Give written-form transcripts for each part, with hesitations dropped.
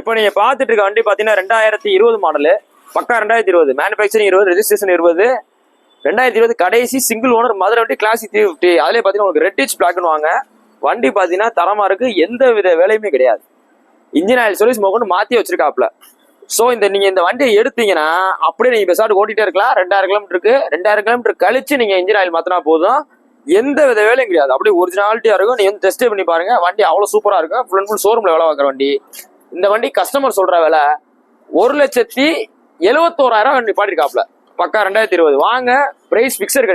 இப்போ நீங்க பாத்துட்டு இருக்க வண்டி பாத்தீங்கன்னா 2020 மாடலு, பக்கா 2020, மேனுஃபேக்சரிங் 20, ரெஜிஸ்ட்ரேஷன் 20, 2020 கடைசி சிங்கிள் ஓனர் மதுரை வண்டி கிளாசிக் 350. அதுலேயே பாத்தீங்கன்னா உங்களுக்கு ரெட்டிச் பிளாக்னு வாங்க. வண்டி பாத்தீங்கன்னா தரமா இருக்கு, எந்த வித வேலையுமே கிடையாது. இன்ஜின் ஆயில் சர்வீஸ் மொக்கொண்டு மாத்தி வச்சிருக்காப்ல. ஸோ நீங்க இந்த வண்டியை எடுத்தீங்கன்னா அப்படியே நீங்க பெசாட்டு ஓட்டிட்டே இருக்கலாம். 2000 கிலோமீட்டருக்கு 2000 கிலோமீட்டர் கழிச்சு நீங்க இன்ஜின் ஆயில் மாத்தினா போதும், எந்த வித வேலையும் கிடையாது. அப்படியே ஒரிஜினாலிட்டியா இருக்கும். நீங்க வந்து டெஸ்ட் பண்ணி பாருங்க, வண்டி அவ்வளவு சூப்பரா இருக்கும். ஃபுல் அண்ட் ஃபுல் ஷோரூம்ல வேலை பார்க்குற வண்டி. இந்த வண்டி கஸ்டமர் சொல்ற விலை 1,71,000 வண்டி பாட்டிருக்காப்ல. பக்கா 2020 வாங்க. பிரைஸ் பிக்சர்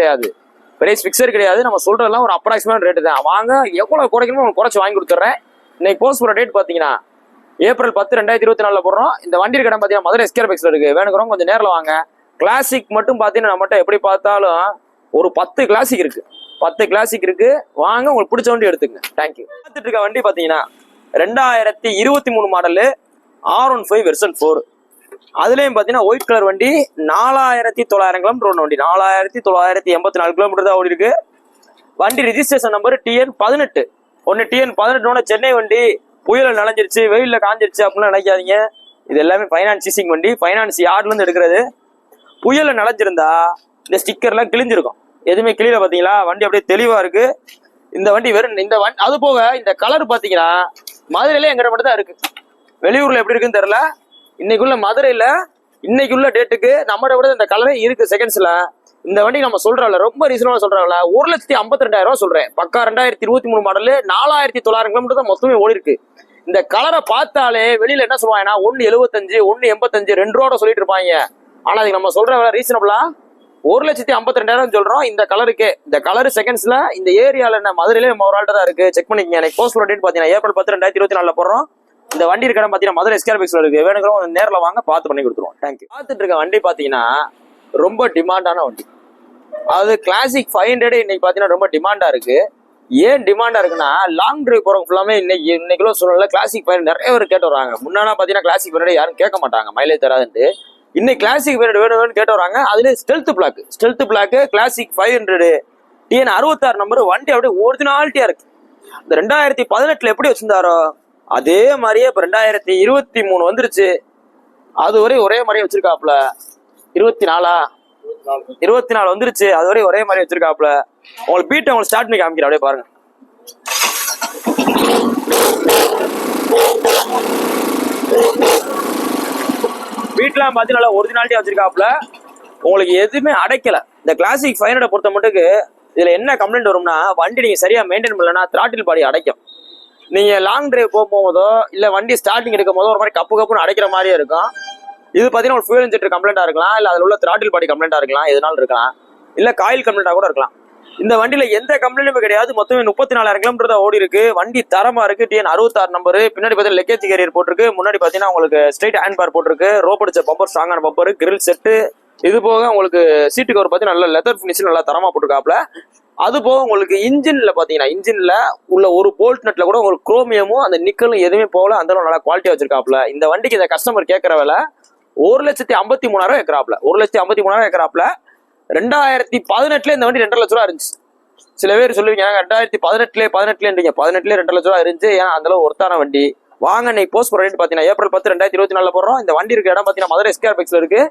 கிடையாது, நம்ம சொல்றதெல்லாம் ஒரு அப்ராக்சிமேட் ரேட்டு தான். வாங்க, எவ்வளவு குறைக்கணுமோ உங்களுக்கு குறைச்சு வாங்கி கொடுத்துட்றேன். இன்னைக்கு போஸ்ட் போற டேட் பாத்தீங்கன்னா ஏப்ரல் 10, 2024 போடுறோம். இந்த வண்டி இடம் பாத்தீங்கன்னா மதுரை எஸ்கேர் பைக்ஸ்ல இருக்கு. வேணுங்கிறவங்க கொஞ்சம் நேரில் வாங்க. கிளாசிக் மட்டும் பாத்தீங்கன்னா நம்மகிட்ட எப்படி பார்த்தாலும் ஒரு 10 கிளாசிக் இருக்கு, 10 கிளாசிக் இருக்கு. வாங்க, உங்களுக்கு பிடிச்ச வண்டி எடுத்துங்க. தேங்க்யூ. பார்த்துட்டு இருக்க வண்டி பாத்தீங்கன்னா 2023 மாடலு R15 வெர்சன் 4. அதுலயும் பாத்தீங்கன்னா ஒயிட் கலர் வண்டி, 4900 கிலோமீட்டர் ஓடின வண்டி, 4984 கிலோமீட்டர் தான் ஓடி இருக்கு. வண்டி registration number TN18. TN18 Chennai வண்டி. புயல நனைஞ்சிருச்சு, வெயில்ல காஞ்சிருச்சு அப்படின்லாம் நினைக்காதீங்க. இது எல்லாமே ஃபைனான்ஸ் சீசிங் வண்டி, ஃபைனான்ஸ் யார்ட்ல இருந்து எடுக்கிறது. புயல நனைஞ்சிருந்தா இந்த ஸ்டிக்கர்லாம் கிழிஞ்சிருக்கும், எதுவுமே கிளியில. பாத்தீங்களா, வண்டி அப்படியே தெளிவா இருக்கு. இந்த வண்டி வெறும் இந்த வண்டி. அது போக இந்த கலர் பாத்தீங்கன்னா மதுரையில எங்கிட்ட மட்டும் தான் இருக்கு, வெளியூர்ல எப்படி இருக்குன்னு தெரியல. இன்னைக்குள்ள மதுரையில இன்னைக்குள்ள டேட்டுக்கு நம்மகிட்ட விட இந்த கலரே இருக்கு செகண்ட்ஸ்ல. இந்த வண்டி நம்ம சொல்றல ரொம்ப ரீசனபிளா சொல்றாங்கல்ல, 1,52,000 சொல்றேன். பக்கா 2023 மாடலு, 4900 கிலோமீட்டர் தான் மொத்தமே ஓடி இருக்கு. இந்த கலரை பார்த்தாலே வெளியில என்ன சொல்லுவாங்கன்னா 1,75, 1,85, 2 ரூபா சொல்லிட்டு இருப்பாங்க. ஆனா அதுக்கு நம்ம சொல்ற விலை ரீசனபிளா 1,52,000 சொல்றோம். இந்த கலருக்கு, இந்த கலர் செகண்ட்ஸ்ல இந்த ஏரியால என்ன மதுரையில நம்ம ஒரு ஆள்கிட்ட தான் இருக்கு, செக் பண்ணிக்கங்க. எனக்கு போஸ்ட் டேட் பாத்தீங்கன்னா ஏப்ரல் 10, 2024 போடுறோம். இந்த வண்டி இருக்க பாத்தீங்கன்னா மதுரை எஸ்கேர் பைக்ஸ்ல இருக்கு. வேணுங்கிறவங்க நேரில் வாங்க, பார்த்து பண்ணி கொடுத்துருவோம். தேங்க்யூ. பார்த்துட்டு இருக்க வண்டி பாத்தீங்கன்னா ரொம்ப டிமாண்டான வண்டி. அது கிளாசிக் 500 இன்னைக்கு பாத்தீங்கன்னா ரொம்ப டிமாண்டா இருக்கு. ஏன் டிமாண்டா இருக்குன்னா, லாங் டிரைவ் போறவங்க ஃபுல்லாமே இன்னைக்குள்ள சூழ்நிலை கிளாசிக் 500 நிறைய பேர் கேட்டு வராங்க. முன்னாடி பாத்தீங்கன்னா கிளாசிக் 500 யாரும் கேட்க மாட்டாங்க, மைலேஜ் தராதுன்ட்டு. இன்னைக்கு கிளாசிக் 500 வேணும்னு கேட்டு வராங்க. அதுல stealth black classic 500 TN66 number வண்டி அப்படியே ஒரிஜினாலிட்டியா இருக்கு. இந்த 2018 எப்படி வச்சிருந்தாரோ அதே மாதிரியே இப்ப 2023 வந்துருச்சு. அது வரை ஒரே மாதிரியே வச்சிருக்காப்ல. 24 வந்துருச்சு, அது வரை ஒரே மாதிரி வச்சிருக்காப்ல. உங்களுக்கு பீட்டை உங்களுக்கு ஸ்டார்ட் பண்ணி காமிக்கிறேன், அப்படியே பாருங்க. பீட்லாம் பார்த்து நல்லா ஒரிஜினாலிட்டியா வச்சிருக்காப்ல. உங்களுக்கு எதுவுமே அடைக்கல. இந்த கிளாசிக் 500 பொறுத்த மட்டுக்கு இதுல என்ன கம்ப்ளைண்ட் வரும்னா, வண்டி நீங்க சரியா மெயின்டைன் பண்ணலன்னா த்ராட்டில் பாடி அடைக்கும். நீங்க லாங் டிரைவ் போகும்போதோ இல்ல வண்டி ஸ்டார்டிங் எடுக்கும் போதோ ஒரு மாதிரி கப்புன்னு அடைக்கிற மாதிரியே இருக்கும். இது பாத்தீங்கன்னா ஒரு ஃபியூல் இன்ஜெக்டர் கம்ப்ளைண்டா இருக்கலாம், இல்ல அதுல உள்ள த்ராட்டில் பாடி கம்ப்ளைண்டா இருக்கலாம், எதனாலும் இருக்கலாம், இல்ல காயில் கம்ப்ளைண்டா கூட இருக்கலாம். இந்த வண்டியில எந்த கம்ப்ளைண்ட்டுமே கிடையாது. மொத்தமே 34,000 கிலோமீட்டர் தான் ஓடி இருக்கு. வண்டி தரமா இருக்கு. TN66 number. பின்னாடி பாத்தீங்கன்னா லெக்கேஜ் கேரியர் போட்டிருக்கு. முன்னாடி பாத்தீங்கன்னா உங்களுக்கு ஸ்ட்ரைட் ஹேண்ட் பார் போட்டிருக்கு. ரோப் அடிச்ச பம்பர், ஸ்ட்ராங்கான பம்பர், கிரில் செட்டு. இது போக உங்களுக்கு சீட்டு கவர் பாத்தீங்கன்னா நல்ல லெதர் பினிஷ் நல்லா தரமா போட்டிருக்காப்ல. அது போக உங்களுக்கு இன்ஜின்ல பாத்தீங்கன்னா இன்ஜின்ல உள்ள ஒரு போல்ட் நட்ல கூட உங்களுக்கு குரோமியமும் அந்த நிக்கலும் எதுவுமே போகல, அந்த நல்லா குவாலிட்டியா வச்சிருக்காப்ல. இந்த வண்டிக்கு இந்த கஸ்டமர் கேட்கற விலை 1,53,000 ஏக்கராப்ல. 1,53,000 ஏக்கராப்ல. 2018 இந்த வண்டி 2,00,000 ரூபா இருந்துச்சு. சில பேர் சொல்லுவீங்க 2018 2,00,000 ரூபா இருந்துச்சு, ஏன்னா அந்த அளவு ஒருத்தான வண்டி. வாங்க, இன்னைக்கு போஸ்ட் போற ரேட் பாத்தீங்கன்னா ஏப்ரல் 10, 2024 போடுறோம். இந்த வண்டி இருக்க இடம் பாத்தீங்கன்னா மதுரை எஸ்கேர் பைக்ஸ்ல இருக்கு.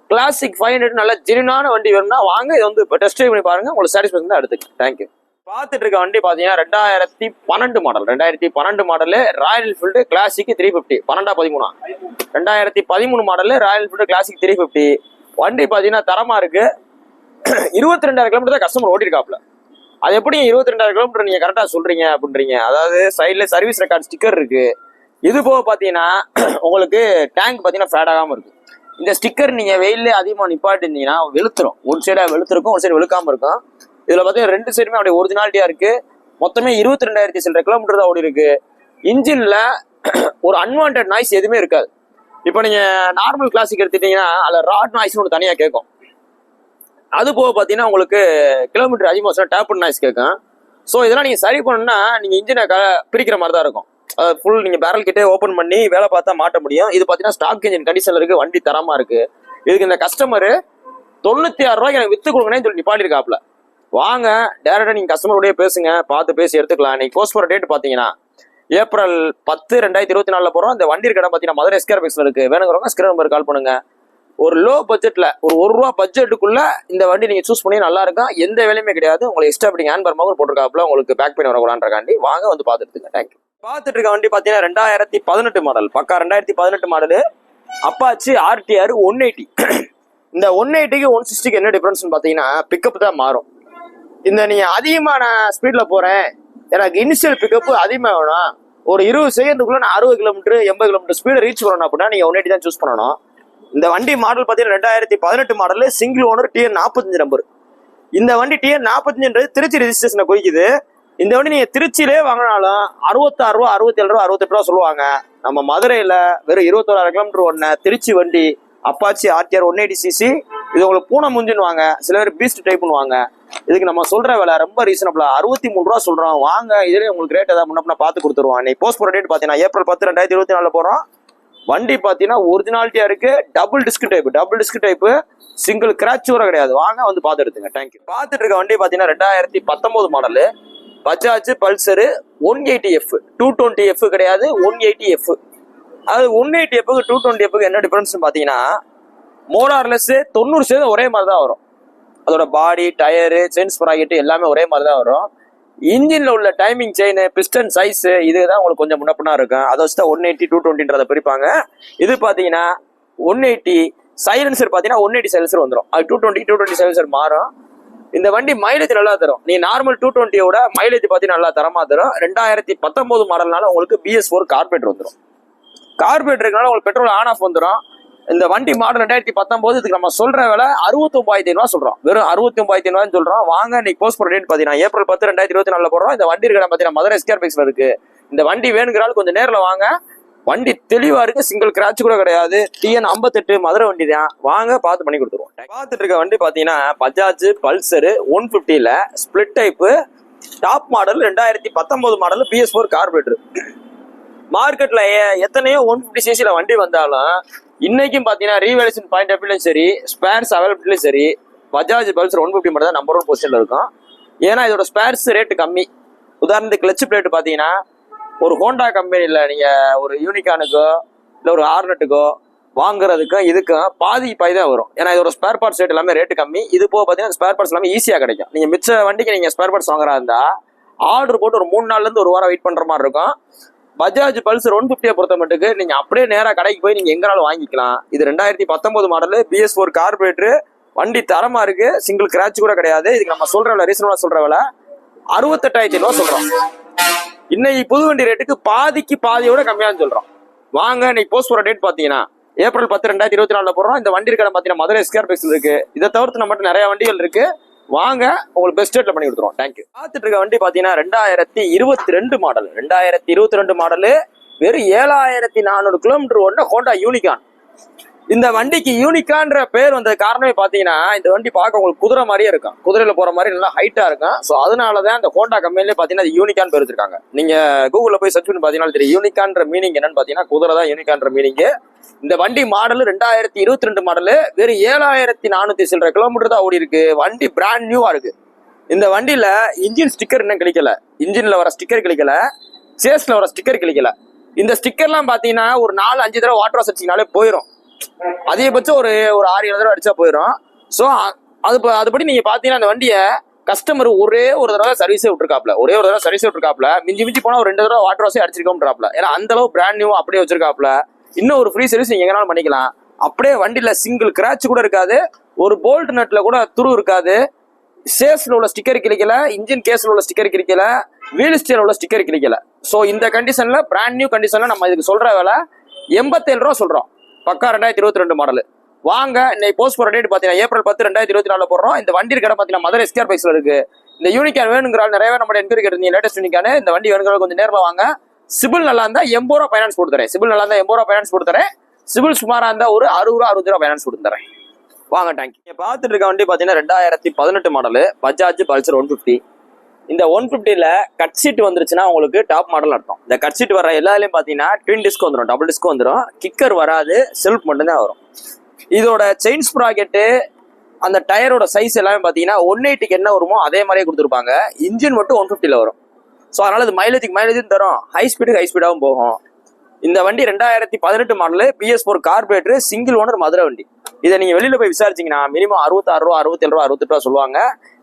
கிளாசிக் 500 நல்ல ஜெனியூனான வண்டி வேணும்னா வாங்க, இது வந்து இப்போ டெஸ்ட் ட்ரைவ் பண்ணி பாருங்க, உங்களுக்கு சாட்டிஸ்ஃபேக்ஷன் தான் எடுத்துக்கங்க. தேங்க்யூ. பார்த்துட்டு இருக்க வண்டி பாத்தீங்கன்னா 2012 model Royal Enfield classic 350. 12-13 2013 model Royal Enfield classic 350 வண்டி பாத்தீங்கன்னா தரமா இருக்கு. 22,000 கிலோமீட்டர் தான் கஸ்டமர் ஓட்டிருக்காப்ல. அது எப்படி 22,000 கிலோமீட்டர் நீங்க கரெக்டா சொல்றீங்க அப்படின்றீங்க. அதாவது சைட்ல சர்வீஸ் ரெக்கார்ட் ஸ்டிக்கர் இருக்கு. இது போக பாத்தீங்கன்னா உங்களுக்கு டேங்க் பாத்தீங்கன்னா ஃபேட் ஆகாம இருக்கு. இந்த ஸ்டிக்கர் நீங்க வெயில அதிகமா நிப்பாட்டிருந்தீங்கன்னா வெளுத்துரும். ஒரு சைடா வெளுத்திருக்கும், ஒரு சைடு வெளுக்காம இருக்கும். இதுல பாத்தீங்கன்னா 2 சைடுமே அப்படியே ஒரிஜினாலிட்டியா இருக்கு. மொத்தமே 22,000 சில்லற கிலோமீட்டர் தான் ஓடி இருக்கு. இன்ஜின்ல ஒரு அன்வான்ட் நாய்ஸ் எதுவுமே இருக்காது. இப்போ நீங்க நார்மல் கிளாசிக் எடுத்துட்டீங்கன்னா அதுல ராட் நாய்ஸ்னு ஒன்று தனியா கேட்கும். அது போக பாத்தீங்கன்னா உங்களுக்கு கிலோமீட்டர் அதிகமாக டேப் நாய்ஸ் கேட்கும். ஸோ இதெல்லாம் நீங்க சரி பண்ணணும்னா நீங்க இன்ஜினை பிரிக்கிற மாதிரி தான் இருக்கும். ஃபுல் நீங்க பேரல் கிட்டே ஓப்பன் பண்ணி வேலை பார்த்தா மாட்ட முடியும். இது பாத்தீங்கன்னா ஸ்டாக் இன்ஜின் கண்டிஷன்ல இருக்கு, வண்டி தரமா இருக்கு. இதுக்கு இந்த கஸ்டமர் 96 ரூபாய்க்கு எனக்கு வித்து கொடுங்கன்னு சொல்லி நிப்பாட்டிருக்காப்ல. வாங்க, டேரக்டா நீங்க கஸ்டமரோடய பேசுங்க, பார்த்து பேசி எடுத்துக்கலாம். இன்னைக்கு போஸ்ட் போற டேட் பாத்தீங்கன்னா ஏப்ரல் 10 2024 போறோம். இந்த வண்டி கடை பார்த்தீங்கன்னா மதுரை ஸ்கேர் பைக்ஸ்ல இருக்கு. வேணுங்கிறவங்க ஸ்கிரீன் நம்பர் கால் பண்ணுங்க. ஒரு லோ பட்ஜெட்ல ஒரு ₹1 பட்ஜெட்டுக்குள்ள இந்த வண்டி நீங்க சூஸ் பண்ணி நல்லா இருக்கும். எந்த வேலையுமே கிடையாது. உங்களுக்கு எக்ஸ்ட்ரா பிடிங்க ஹேண்ட் பர் மாதிரி போட்டிருக்காப்புல, உங்களுக்கு பேக் பண்ணி வரக்கூடாதுன்றக்காண்டி வாங்க வந்து பார்த்துட்டு. தேங்க்யூ. பார்த்துட்டு இருக்க வண்டி பார்த்தீங்கன்னா 2018 மாடல், பக்கா 2018 மாடலு அப்பாச்சி RTR 180. இந்த 180க்கு 160க்கு என்ன டிஃபரன்ஸ்னு பார்த்தீங்கன்னா பிக்கப் தான் மாறும். இந்த நீங்க அதிகமான ஸ்பீட்ல போறேன், எனக்கு இனிஷியல் பிக்கப் அதிகமாக வேணும், ஒரு 20 செகண்டுக்குள்ள நான் 60 கிலோமீட்டர் 80 கிலோமீட்டர் ஸ்பீடு ரீச் பண்ணணும் அப்படின்னா நீங்க 180 தான் சூஸ் பண்ணணும். இந்த வண்டி மாடல் பார்த்தீங்கன்னா 2018 model, single owner, TN 45 number. இந்த வண்டி TN 45 திருச்சி ரெஜிஸ்ட்ரேஷனை குறிக்குது. இந்த வண்டி நீங்க திருச்சியிலே வாங்கினாலும் ₹66, ₹67, ₹68 சொல்லுவாங்க. நம்ம மதுரையில வெறும் 21,000 கிலோமீட்டர் ஓடின திருச்சி வண்டி அப்பாச்சி RTR 180cc. இது உங்களுக்கு பூனை முஞ்சுன்னு, சில பேர் பீஸ்ட் டைப் பண்ணுவாங்க. இதுக்கு நம்ம சொல்ற விலை ரொம்ப ரீசனபிளா ₹63 சொல்றோம். வாங்க, இதுலயே உங்களுக்கு ரேட் ஏதாவது முன்ன பார்த்து கொடுத்துருவோம். இன்னைக்கு போஸ்ட் போற டேட் பாத்தீங்கன்னா ஏப்ரல் 10 2024 போறோம். வண்டி பாத்தீங்கன்னா ஒரிஜினாலிட்டியா இருக்கு. டபுள் டிஸ்க் டைப், சிங்கிள் கிராச் வர கிடையாது. வாங்க வந்து பார்த்து எடுத்துங்க. தேங்க்யூ. பார்த்துட்டு இருக்க வண்டி பாத்தீங்கன்னா 2019 model Bajaj Pulsar 180F. 220F கிடையாது, 180F. அது 180Fக்கு 220Fக்கு என்ன டிஃபரன்ஸ் பாத்தீங்கன்னா மோரார்லெஸ் 90% ஒரே மாதிரி தான் வரும். அதோட பாடி, டயரு, செயின் ஸ்ப்ராக்கெட் எல்லாமே ஒரே மாதிரி தான் வரும். இன்ஜின்ல உள்ள டைமிங் செயின், பிஸ்டன் சைஸ் இதுதான் உங்களுக்கு கொஞ்சம் முன்னப்பினா இருக்கும். அதை வச்சு தான் 180 220 பிரிப்பாங்க. இது பாத்தீங்கன்னா 180 சைலன்சர் பாத்தீங்கன்னா 180 சைலன்சர் வந்துடும். அது 220 சைலன்சர் மாறும். இந்த வண்டி மைலேஜ் நல்லா தரும். நீ நார்மல் 220யோட மைலேஜ் பாத்தீங்கன்னா நல்லா தரமா தரும். 2019 மாடல்னால உங்களுக்கு BS4 கார்பரேட்டர் வந்துடும். கார்பரேட்டர் இருக்கனால உங்களுக்கு பெட்ரோல் ஆன் ஆஃப் வந்துடும். இந்த வண்டி மாடல் 2019 இதுக்கு நம்ம சொல்ற விலை 69,500 சொல்றோம். வெறும் 69,500 சொல்றோம். வாங்க, இன்னைக்கு போஸ்ட் போற டேட் பாத்தீங்கன்னா ஏப்ரல் 10 2024 போறோம். இந்த வண்டி கடை பாத்தீங்கன்னா மதுரை ஸ்கேர் பைக்ஸ்ல இருக்கு. இந்த வண்டி வேணுங்கிறாலும் கொஞ்சம் நேரில் வாங்க. வண்டி தெளிவா இருக்கு, சிங்கிள் கிராச் கூட கிடையாது. TN 58 மதுரை வண்டி தான். வாங்க பார்த்து பண்ணி கொடுத்துருவோம். பார்த்துட்டு இருக்க வண்டி பாத்தீங்கன்னா பஜாஜ் பல்சர் 150ல split type top model 2019 model BS4 carburettor. மார்க்கெட்ல எத்தனையோ 150cc வண்டி வந்தாலும் இன்னைக்கும் பாத்தீங்கன்னா ரீவேல்யூஷன் பாயிண்ட் ஆஃப் வியூலயும் சரி, ஸ்பேர்ஸ் அவைலபிலிட்டியும் சரி, பஜாஜ் பல்சர் 150 மட்டும் தான் நம்பர் 1 பொசிஷன்ல இருக்கும். ஏன்னா இதோட ஸ்பேர்ஸ் ரேட்டு கம்மி. உதாரணத்துக்கு கிளச் பிளேட் பாத்தீங்கன்னா ஒரு ஹோண்டா கம்பெனில நீங்க ஒரு யூனிகானுக்கோ இல்ல ஒரு ஹார்னட்டுக்கோ வாங்குறதுக்கும் இதுக்கும் பாதி தான் வரும். ஏன்னா இதோட ஸ்பேர் பார்ட்ஸ் ரேட் எல்லாமே ரேட்டு கம்மி. இது போக பாத்தீங்கன்னா ஸ்பேர் பார்ட்ஸ் எல்லாமே ஈஸியா கிடைக்கும். நீங்க மிச்ச வண்டிக்கு நீங்க ஸ்பேர் பார்ட்ஸ் வாங்குறா இருந்தா ஆர்டர் போட்டு ஒரு 3 நாள்ல இருந்து 1 வாரம் வெயிட் பண்ற மாதிரி இருக்கும். பஜாஜ் பல்சர் 150 பொறுத்த மட்டுக்கு நீங்க அப்படியே நேரா கடைக்கு போய் நீங்க எங்கனாலும் வாங்கிக்கலாம். இது 2019 மாடல் BS4 கார்பரேட்டர். வண்டி தரமா இருக்கு, சிங்கிள் கிராச் கூட கிடையாது. இதுக்கு நம்ம சொல்ற விலை ரீசனபிளா சொல்ற விலை 68,500 சொல்றோம். இன்னைக்கு புது வண்டி ரேட்டுக்கு பாதிக்கு பாதியோட கம்மியானு சொல்றோம். வாங்க, இன்னைக்கு போஸ்ட் போற டேட் பாத்தீங்கன்னா ஏப்ரல் 10 2024 போறோம். இந்த வண்டி கடை பாத்தீங்கன்னா மதுரை ஸ்கேர் பைக்ஸ் இருக்கு. இதை தவிர்த்து நம்மகிட்ட நிறைய வண்டிகள் இருக்கு. வாங்க, உங்களுக்கு பெஸ்ட் ரேட்ல பண்ணி கொடுத்துருவோம். தேங்க்யூ. பார்த்துட்டு இருக்க வண்டி பாத்தீங்கன்னா 2022 மாடல். 2022 மாடலு வெறும் 7,400 கிலோமீட்டர் ஓடின ஹோண்டா யூனிகான். இந்த வண்டிக்கு யூனிகான்ற பேர் வந்த காரணமே பாத்தீங்கன்னா இந்த வண்டி பார்க்க உங்களுக்கு குதிரை மாதிரியே இருக்கும். குதிரையில போற மாதிரி நல்லா ஹைட்டா இருக்கும். ஸோ அதனாலதான் இந்த ஹோண்டா கம்பெனிலே பாத்தீங்கன்னா யூனிகான் பேர் வச்சிருக்காங்க. நீங்க கூகுள்ல போய் சர்ச் பண்ணி பாத்தீங்கன்னா தெரியும் யூனிகான்ற மீனிங் என்னன்னு பாத்தீங்கன்னா குதிரை தான் யூனிகான்ற மீனிங். இந்த வண்டி மாடல் 2022 மாடலு வெறும் 7,400 சில்லற கிலோமீட்டர் தான் ஓடி இருக்கு. வண்டி பிராண்ட் நியூவா இருக்கு. இந்த வண்டியில இன்ஜின் ஸ்டிக்கர் இன்னும் கிளிக்கல. இன்ஜின்ல வர ஸ்டிக்கர் கிளிக்கல, சேஸ்ல வர ஸ்டிக்கர் கிளிக்கல. இந்த ஸ்டிக்கர்லாம் பாத்தீங்கன்னா ஒரு 4-5 தடவை வாட்டர் வாஷ் அடிச்சிங்கனாலே போயிடும். அதிகபட்சம் ஒரு 6-7 தடவை அடிச்சா போயிடும். ஸோ அதுபடி நீங்க பாத்தீங்கன்னா அந்த வண்டியை கஸ்டமர் ஒரே ஒரு தடவை சர்வீஸே விட்டுருக்காப்ல. மிஞ்சி போனா ஒரு 2 தடவை வாட்டர் வாஷே அடிச்சிருக்கோம்ன்றாப்ல. ஏன்னா அந்த அளவு பிராண்ட் நியூ அப்படியே வச்சிருக்காப்ல. இன்னும் ஒரு ஃப்ரீ சர்வீஸ் நீங்க எங்கனாலும் பண்ணிக்கலாம். அப்படியே வண்டியில சிங்கிள் கிராச் கூட இருக்காது, ஒரு போல்ட் நட்ல கூட துரு இருக்காது. சேஸ்ல உள்ள ஸ்டிக்கர் கிளிக்கல, இன்ஜின் கேஸ்ல உள்ள ஸ்டிக்கர் கிளிக்கல, வீல் ஸ்டீர்ல உள்ள ஸ்டிக்கர் கிளிக்கல. ஸோ இந்த கண்டிஷன்ல பிராண்ட் நியூ கண்டிஷன்ல நம்ம இதுக்கு சொல்ற விலை 87 சொல்றோம். பக்கா 2022 மாடல். வாங்க, இன்னைக்கு போஸ்ட் போற டேட் பாத்தீங்கன்னா ஏப்ரல் 10 2024 போடுறோம். இந்த வண்டி கடை பாத்தீங்கன்னா மதுரை ஸ்கேர் பைக்ஸ்ல இருக்கு. இந்த யூனிகான் வேணுங்கிறால் நிறைய பேர் நம்ம என்கொயரி கேட்டிருந்தீங்க. லேட்டஸ்ட் யூனிகான் இந்த வண்டி வேணுங்கிறால் கொஞ்சம் நேரில் வாங்க. சிபில் நல்லா இருந்தா 80 ரூபா ஃபைனான்ஸ் கொடுத்துறேன். சிபில் சுமாரா இருந்தா ஒரு 60 ரூபா ஃபைனான்ஸ் கொடுத்துறேன். வாங்க, தேங்க்யூ. நீங்க பார்த்துட்டு இருக்க வண்டி பாத்தீங்கன்னா 2018 மாடல் பஜாஜ் பல்சர் 150. இந்த 150ல கட் சீட் வந்துருச்சுன்னா உங்களுக்கு டாப் மாடல் அர்த்தம். இந்த கட் சீட் வர எல்லாத்துலயும் பாத்தீங்கன்னா ட்வின் டிஸ்க் வந்துடும், டபுள் டிஸ்க் வந்துடும், கிக்கர் வராது, செல்ஃப் மட்டும்தான் வரும். இதோட செயின் ஸ்ப்ராக்கெட்டு அந்த டயரோட சைஸ் எல்லாமே பாத்தீங்கன்னா 180க்கு என்ன வருமோ அதே மாதிரியே கொடுத்துருப்பாங்க. இன்ஜின் மட்டும் 150ல வரும். ஸோ அதனால இது மைலேஜும் தரும், ஹை ஸ்பீடாகவும் போகும். இந்த வண்டி 2018 model, PS4 carburettor, single owner, Madurai வண்டி. இதை நீங்க வெளியில போய் விசாரிச்சீங்கன்னா மினிமம் 66 ரூபா, 67 ரூபா, 68 ரூபா சொல்லுவாங்க.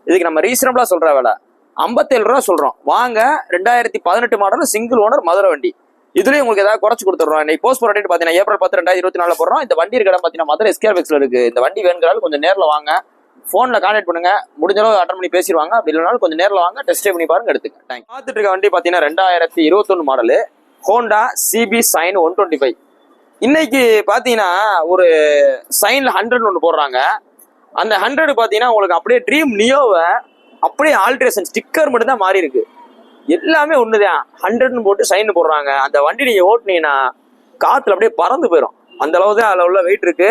இதுக்கு நம்ம ரீசனபிளா சொல்ற விலை 57 ரூபா சொல்றோம். வாங்க, 2018 மாடல், சிங்கிள் ஓனர், மதுரை வண்டி. இதுலயும் உங்களுக்கு ஏதாவது குறைச்சு கொடுத்துறோம். இன்னைக்கு போஸ்ட் போற டேட் பாத்தீங்கன்னா ஏப்ரல் 10, 2024 போடுறோம். இந்த வண்டி இருக்க இடம் பாத்தீங்கன்னா மதுரை SKR Flexல இருக்கு. இந்த வண்டி வேணுங்கிறாலும் கொஞ்சம் நேரில் வாங்க, போன்ல கான்டாக்ட் பண்ணுங்க, முடிஞ்ச அளவு அட்டன் பண்ணி பேசிடுவாங்க. அப்படி இல்லைனாலும் கொஞ்சம் நேரில் வாங்க, டெஸ்ட் பண்ணி பாருங்க, எடுத்துக்க. தேங்க்ஸ். பார்த்துட்டு இருக்க வண்டி பாத்தீங்கன்னா 2021 மாடலு, ஹோண்டா CB Shine 125. இன்னைக்கு பாத்தீங்கன்னா ஒரு சைன்ல 100 ஒன்று போடுறாங்க. அந்த 100 பாத்தீங்கன்னா உங்களுக்கு அப்படியே ட்ரீம் நியோவை அப்படியே ஆல்ட்ரேஷன் ஸ்டிக்கர் மட்டும் தான் மாறி இருக்கு. எல்லாமே ஒண்ணுதான். 100 போட்டு சைன் போடுறாங்க. அந்த வண்டி நீங்க ஓட்டுனீங்கன்னா காத்துல அப்படியே பறந்து போயிடும். அந்த அளவு தான் அதுல உள்ள வெயிட் இருக்கு.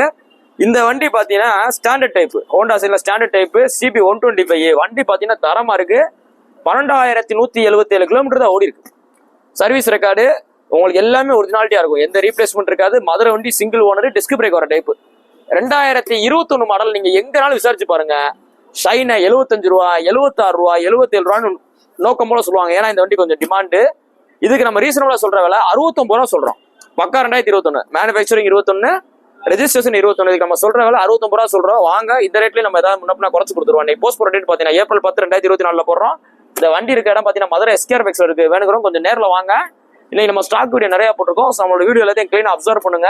இந்த வண்டி பாத்தீங்கன்னா ஸ்டாண்டர்ட் டைப், ஹோண்டா சைட்ல ஸ்டாண்டர்ட் டைப் CB 125. வண்டி பாத்தீங்கன்னா தரமா இருக்கு. 12,177 கிலோமீட்டர் தான் ஓடி இருக்கு. சர்வீஸ் ரெக்கார்டு உங்களுக்கு எல்லாமே ஒரிஜினாலிட்டியா இருக்கும். எந்த ரீப்ளேஸ்மெண்ட் இருக்காது. மதுரை வண்டி, சிங்கிள் ஓனர், டிஸ்க் பிரேக் வர டைப். 2021 மாடல். நீங்க எங்கனாலும் விசாரிச்சு பாருங்க. ஷைனை 75 ரூபா, 76 ரூபா, 77 ரூபான்னு நோக்கம் போல சொல்லுவாங்க. ஏன்னா இந்த வண்டி கொஞ்சம் டிமாண்டு. இதுக்கு நம்ம ரீசனபிளா சொல்ற விலை 69 ரூபா சொல்றோம். பக்கா 2021, மேனுஃபேக்சரிங் 21, ரெஜிஸ்ட்ரேஷன் 21. இதுக்கு நம்ம சொல்ற விலை 69 ரூபா சொல்றோம். வாங்க, இந்த ரேட்லயும் நம்ம ஏதாவது முன்னப்பா குறைச்சு கொடுத்துருவோம். இன்னைக்கு போஸ்ட் போற டேட் பாத்தீங்கன்னா ஏப்ரல் 10, 2024 போடுறோம். இந்த வண்டி இருக்க இடம் பாத்தீங்கன்னா மதுரை SKR Flexல இருக்கு. வேணுங்கிறோம் கொஞ்சம் நேரில் வாங்க. இன்னைக்கு நம்ம ஸ்டாக் வீடியோ நிறைய போட்டிருக்கோம். நம்மளோட வீடியோ எல்லாத்தையும் கிளீனா அப்சர்வ் பண்ணுங்க.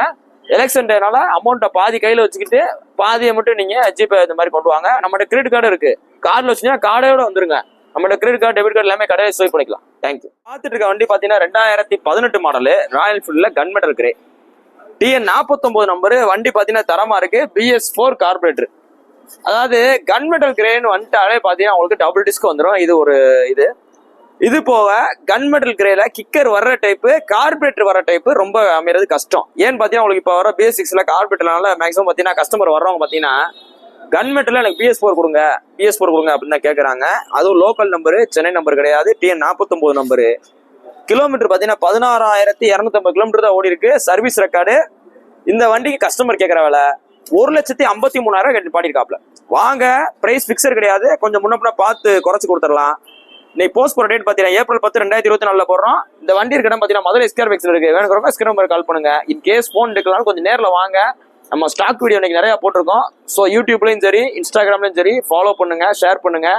எலெக்ஷன் டேனால அமௌண்ட்டை பாதி கையில வச்சுக்கிட்டு பாதியை மட்டும் நீங்க ஜிபே இந்த மாதிரி கொண்டு வாங்க. நம்மகிட்ட கிரெடிட் கார்டு இருக்கு. கார்டில் வச்சுன்னா கார்டோட வந்துருங்க. நம்மளோட கிரெடிட் கார்டு, டெபிட் கார்டு எல்லாமே கடையை ஸ்வைப் பண்ணிக்கலாம். தேங்க்யூ. பார்த்துட்டு இருக்க வண்டி பாத்தீங்கன்னா 2018 மாடலு, ராயல் என்ஃபீல்ட்ல கன்மெடல் கிரே, TN 49 நம்பரு. வண்டி பாத்தீங்கன்னா தரமா இருக்கு. BS4 carburettor. அதாவது கன்மெடல் கிரேன்னு வந்துட்டாலே பாத்தீங்கன்னா உங்களுக்கு டபுள் டிஸ்க் வந்துடும். இது ஒரு இது போக கன்மெடல் கிரேல கிக்கர் வர்ற டைப்பு, கார்பரேட்டர் வர டைப்பு ரொம்ப அமைறது கஷ்டம். ஏன்னு பாத்தீங்கன்னா உங்களுக்கு இப்போ வர பேசிக்ஸ்ல கார்பரேட்டர்னால மேக்ஸிமம் பாத்தீங்கன்னா கஸ்டமர் வர்றவங்க பாத்தீங்கன்னா கன்மெடல்ல எனக்கு PS4 கொடுங்க அப்படின்னு தான் கேட்கறாங்க. அதுவும் லோக்கல் நம்பரு, சென்னை நம்பர் கிடையாது. TN 49 number. கிலோமீட்டர் பாத்தீங்கன்னா 16,250 கிலோமீட்டர் தான் ஓடி இருக்கு. Service record. இந்த வண்டிக்கு கஸ்டமர் கேட்கற விலை 1,53,000 கட்டி பாடிருக்காப்ல. வாங்க, பிரைஸ் பிக்சர் கிடையாது. கொஞ்சம் முன்ன பார்த்து குறைச்சு கொடுத்துடலாம். இன்னைக்கு போஸ்ட் போற டேட் பாத்தீங்கன்னா ஏப்ரல் 10, 2024 போடுறோம். இந்த வண்டி இருக்க இடம் பாத்தீங்கன்னா மதுரை SKR Flexல இருக்கு. வேணுங்கிறவங்க ஸ்கிரீன் நம்பர் கால் பண்ணுங்க. இன் கேஸ் போன் எடுக்கலாம் கொஞ்சம் நேரில் வாங்க. நம்ம ஸ்டாக் வீடியோ இன்னைக்கு நிறைய போட்டிருக்கோம். ஸோ யூடியூப்லயும் சரி, இன்ஸ்டாகிராம்லயும் சரி ஃபாலோ பண்ணுங்க, ஷேர் பண்ணுங்க.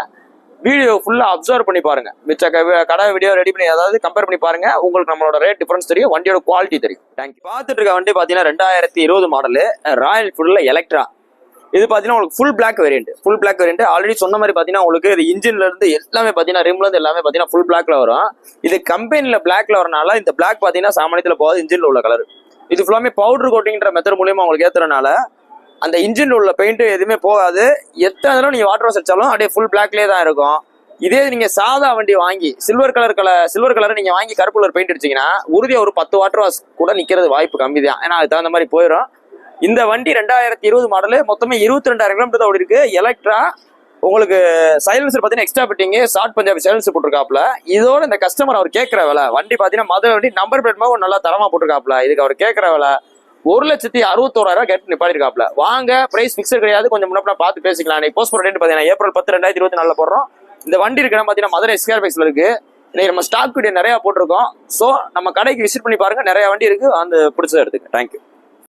வீடியோ ஃபுல்லா அப்சர்வ் பண்ணி பாருங்க. மிச்ச கடை வீடியோ ரெடி பண்ணி அதாவது கம்பேர் பண்ணி பாருங்க. உங்களுக்கு நம்மளோட ரேட் டிஃபரன்ஸ் தெரியும், வண்டியோட குவாலிட்டி தெரியும். தேங்க்யூ. பார்த்துட்டு இருக்க வண்டி பாத்தீங்கன்னா 2020 மாடலு, ராயல் என்ஃபீல்ட்ல எலக்ட்ரா. இது பாத்தீங்கன்னா உங்களுக்கு ஃபுல் பிளாக் வேரியன்ட். ஆல்ரெடி சொன்ன மாதிரி பாத்தீங்கன்னா உங்களுக்கு இது இன்ஜின்ல இருந்து எல்லாமே பாத்தீங்கன்னா ரிம்ல இருந்து எல்லாமே பாத்தீங்கன்னா ஃபுல் பிளாக்ல வரும். இது கம்பெனில பிளாக்ல வரனால இந்த பிளாக் பாத்தீங்கன்னா சாமானியத்துல போகாது. இன்ஜின்ல உள்ள கலர் இது ஃபுல்லாமே பவுடர் கோட்டிங்ன்ற மெத்தட் மூலியமா உங்களுக்கு ஏத்துறதுனால அந்த இன்ஜின்ல உள்ள பெயிண்ட் எதுவுமே போகாது. எத்தனை தடவை நீங்க வாட்டர் வாஷ் அடிச்சாலும் அப்படியே ஃபுல் பிளாக்லயே தான் இருக்கும். இதே நீங்க சாதா வண்டி வாங்கி சில்வர் கலர் நீங்க வாங்கி கருப்பு கலர் பெயிண்ட் அடிச்சீங்கன்னா உறுதியா ஒரு 10 வாட்டர் வாஷ் கூட நிக்கிறது வாய்ப்பு கம்மி தான். ஏன்னா அதுக்கு தகுந்த மாதிரி போயிடும். இந்த வண்டி 2020 மாடலு, மொத்தமே 22,000 கிலோமீட்டர் தான் ஓடி இருக்கு. எலக்ட்ரா. உங்களுக்கு சைலன்சர் பாத்தீங்கன்னா extra fitting, short Punjabi silencer போட்டிருக்காப்ல. இதோட இந்த கஸ்டமர் அவர் கேட்கிற விலை, வண்டி பாத்தீங்கன்னா மதுரை வண்டி, நம்பர் பிளேட் நல்லா தரமா போட்டிருக்காப்ல. இதுக்கு அவர் கேட்கிற விலை 1,61,000 கேட்டு நிப்பாடிருக்காப்ல. வாங்க, பிரைஸ் பிக்சர் கிடையாது. கொஞ்சம் முன்னாடி பார்த்து பேசிக்கலாம். இன்னைக்கு போஸ்ட் போற டேட் பாத்தீங்கன்னா ஏப்ரல் 10, 2024 போடுறோம். இந்த வண்டி இருக்கிற பாத்தீங்கன்னா மதுரை SKR Flexல இருக்கு. இன்னைக்கு நம்ம ஸ்டாக் வீடியோ நிறைய போட்டிருக்கோம். ஸோ நம்ம கடைக்கு விசிட் பண்ணி பாருங்க. நிறைய வண்டி இருக்கு. அந்த பிடிச்சதை எடுத்துக்க. தேங்க்யூ.